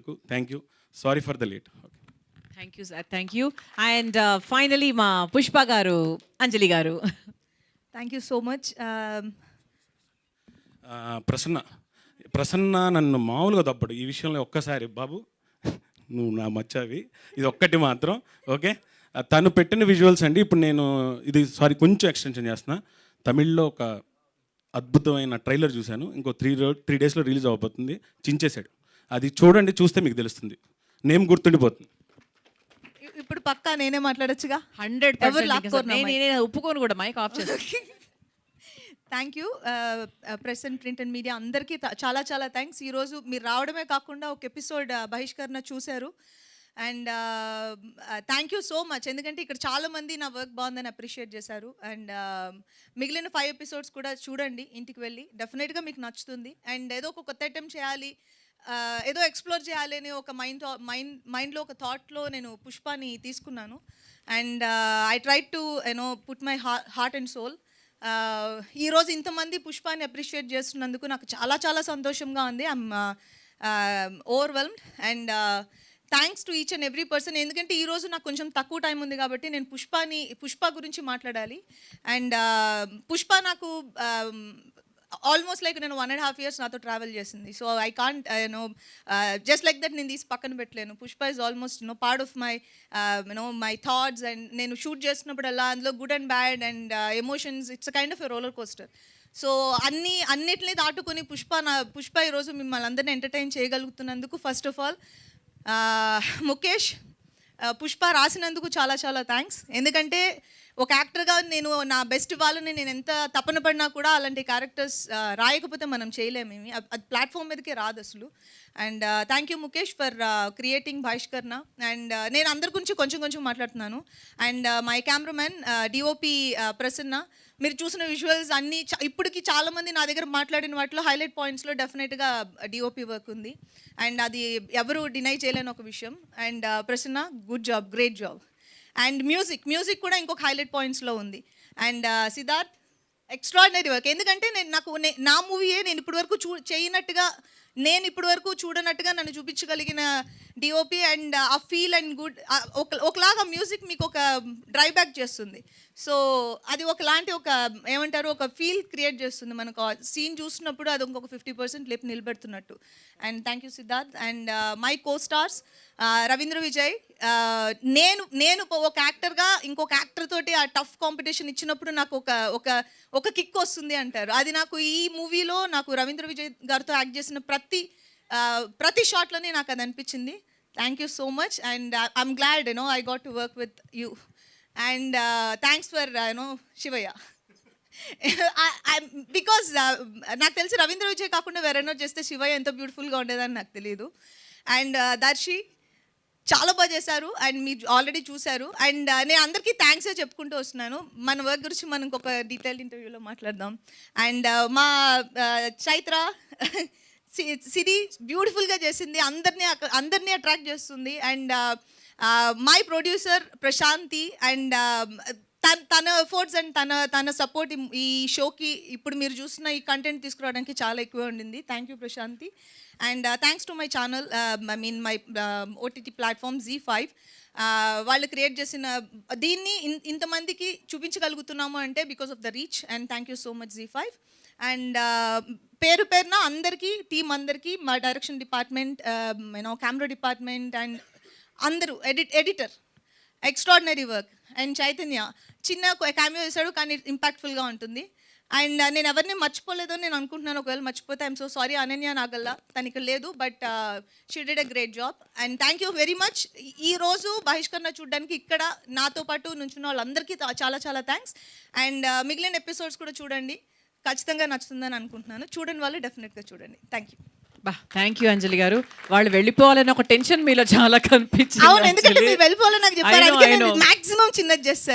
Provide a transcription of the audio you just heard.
వచ్చినందుకు thank you. Sorry for the late. Thank you sir, thank you. And finally మా పుష్ప గారు, అంజలి గారు. Thank you so much. Prasanna నన్ను మామూలుగా తప్పడు ఈ విషయంలో. ఒక్కసారి బాబు నువ్వు నా మచ్చావి, ఇది ఒక్కటి మాత్రం ఓకే. తను పెట్టిన విజువల్స్ అండి. ఇప్పుడు నేను ఇది కొంచెం ఎక్స్టెన్షన్ చేస్తున్నా. తమిళ్లో ఒక అద్భుతమైన ట్రైలర్ చూశాను. ఇంకో 3 డేస్లో రిలీజ్ అవ్వబోతుంది. చించేశాడు. అది చూడండి, చూస్తే మీకు తెలుస్తుంది. నేమ్ గుర్తుండిపోతుంది. ఇప్పుడు పక్కా నేనే మాట్లాడొచ్చుగా. 100% నేను ఒప్పుకోను కూడా. మైక్ ఆఫ్ చేస్తాను. Thank you press and print and media అందరికీ చాలా చాలా థ్యాంక్స్. ఈరోజు మీరు రావడమే కాకుండా ఒక ఎపిసోడ్ బహిష్కరణ చూశారు. And thank you so much. ఎందుకంటే ఇక్కడ చాలామంది నా వర్క్ బాగుందని అప్రిషియేట్ చేశారు. అండ్ మిగిలిన 5 ఎపిసోడ్స్ కూడా చూడండి ఇంటికి వెళ్ళి. డెఫినెట్గా మీకు నచ్చుతుంది. అండ్ ఏదో ఒక కొత్త ఐటెం చేయాలి, ఏదో ఎక్స్ప్లోర్ చేయాలి అనే ఒక మైండ్లో ఒక థాట్లో నేను పుష్పాని తీసుకున్నాను. And I try to put my heart and soul. ఈరోజు ఇంతమంది పుష్పాన్ని అప్రిషియేట్ చేస్తున్నందుకు నాకు చాలా చాలా సంతోషంగా ఉంది. I'm overwhelmed. And thanks to each and every person. ఎందుకంటే ఈరోజు నాకు కొంచెం తక్కువ టైం ఉంది కాబట్టి నేను పుష్ప గురించి మాట్లాడాలి. అండ్ పుష్ప నాకు ఆల్మోస్ట్ లైక్ నేను 1.5 years నాతో ట్రావెల్ చేసింది. So I can't just like that నేను తీసి పక్కన పెట్టలేను. Pushpa is almost part of my my thoughts. And నేను షూట్ చేస్తున్నప్పుడల్లా అందులో good and bad and emotions, it's kind of a roller coaster. So అన్నిటిని దాటుకొని పుష్ప ఈరోజు మిమ్మల్ని అందరినీ ఎంటర్టైన్ చేయగలుగుతున్నందుకు first of all Mukesh, Pushpa రాసినందుకు చాలా చాలా థ్యాంక్స్. ఎందుకంటే ఒక యాక్టర్గా నేను నా బెస్ట్ ఇవ్వాలని నేను ఎంత తపన పడినా కూడా అలాంటి క్యారెక్టర్స్ రాయకపోతే మనం చేయలేము. అది ప్లాట్ఫామ్ మీదకే రాదు అసలు. And thank you Mukesh for creating బహిష్కరణ. అండ్ నేను అందరి గురించి కొంచెం మాట్లాడుతున్నాను. And my cameraman DOP Prasanna, మీరు చూసిన విజువల్స్ అన్నీ ఇప్పటికి చాలామంది నా దగ్గర మాట్లాడిన వాటిలో హైలైట్ పాయింట్స్లో డెఫినెట్గా డిఓపి వర్క్ ఉంది. అండ్ అది ఎవరు డినై చేయలేని ఒక విషయం. And Prasanna, good job, great job. And music కూడా ఇంకొక హైలైట్ పాయింట్స్లో ఉంది. And Siddharth, extraordinary work. ఎందుకంటే నా మూవీయే నేను ఇప్పటివరకు చూడనట్టుగా నన్ను చూపించగలిగిన డిఓపి. అండ్ ఆ ఫీల్ అండ్ గుడ్ ఒకలాగా మ్యూజిక్ మీకు ఒక డ్రైవ్ బ్యాక్ చేస్తుంది. సో అది ఒకలాంటి ఒక ఫీల్ క్రియేట్ చేస్తుంది. మనకు సీన్ చూసినప్పుడు అది ఇంకొక 50% లేపు నిలబెడుతున్నట్టు. And thank you Siddharth. And my co stars Ravindra Vijay. నేను ఒక యాక్టర్గా ఇంకొక యాక్టర్ తోటి ఆ టఫ్ కాంపిటీషన్ ఇచ్చినప్పుడు నాకు ఒక కిక్ వస్తుంది అంటారు. అది నాకు ఈ మూవీలో నాకు రవీంద్ర విజయ్ గారితో యాక్ట్ చేసిన ప్రతి షాట్లోనే నాకు అది అనిపించింది. Thank you so much. And I'm glad I got to work with you. And thanks for Shivayya. Because నాకు తెలిసి రవీంద్ర విజయ్ కాకుండా వేరెన్నో చేస్తే శివయ్య ఎంత బ్యూటిఫుల్గా ఉండేదని నాకు తెలియదు. అండ్ దర్శి చాలా బాగా చేశారు. అండ్ మీరు ఆల్రెడీ చూశారు. అండ్ నేను అందరికీ థ్యాంక్సే చెప్పుకుంటూ వస్తున్నాను. మన వర్క్ గురించి మనం ఇంకొక డీటెయిల్డ్ ఇంటర్వ్యూలో మాట్లాడదాం. అండ్ మా చైత్ర సిరి బ్యూటిఫుల్గా చేసింది, అందరినీ అట్రాక్ట్ చేస్తుంది. And my producer Prashanti, and తన ఎఫర్ట్స్ అండ్ తన సపోర్ట్ ఈ షోకి ఇప్పుడు మీరు చూసిన ఈ కంటెంట్ తీసుకురావడానికి చాలా ఎక్కువ ఉండింది. Thank you Prashanti. And thanks to my channel, my OTT platform Z5. వాళ్ళు క్రియేట్ చేసిన దీన్ని ఇంతమందికి చూపించగలుగుతున్నాము అంటే because of the reach. And thank you so much Z5. And పేరున అందరికీ, టీం అందరికీ, మా direction department, camera department and అందరూ, editor, extraordinary work. And Chaitanya చిన్న క్యామియో చేశాడు కానీ ఇంపాక్ట్ఫుల్గా ఉంటుంది. అండ్ నేను ఎవరిని మర్చిపోలేదో నేను అనుకుంటున్నాను. ఒకవేళ మర్చిపోతే I'm so sorry. Ananya Nagalla తనకి లేదు, but she did a great job. And thank you very much. ఈరోజు బహిష్కరణ చూడడానికి ఇక్కడ నాతో పాటు నుంచున్న వాళ్ళందరికీ చాలా చాలా థ్యాంక్స్. అండ్ మిగిలిన ఎపిసోడ్స్ కూడా చూడండి, ఖచ్చితంగా నచ్చుతుందని అనుకుంటున్నాను. చూడండి వాళ్ళు డెఫినెట్గా చూడండి. Thank you. థ్యాంక్ యూ అంజలి గారు. వాళ్ళు వెళ్ళిపోవాలని ఒక టెన్షన్ మీలో చాలా కనిపించింది. అవును, ఎందుకంటే మీరు వెళ్ళిపోవాలని నాకు చెప్పారు. మాక్సిమం చిన్నది చేస్తారు.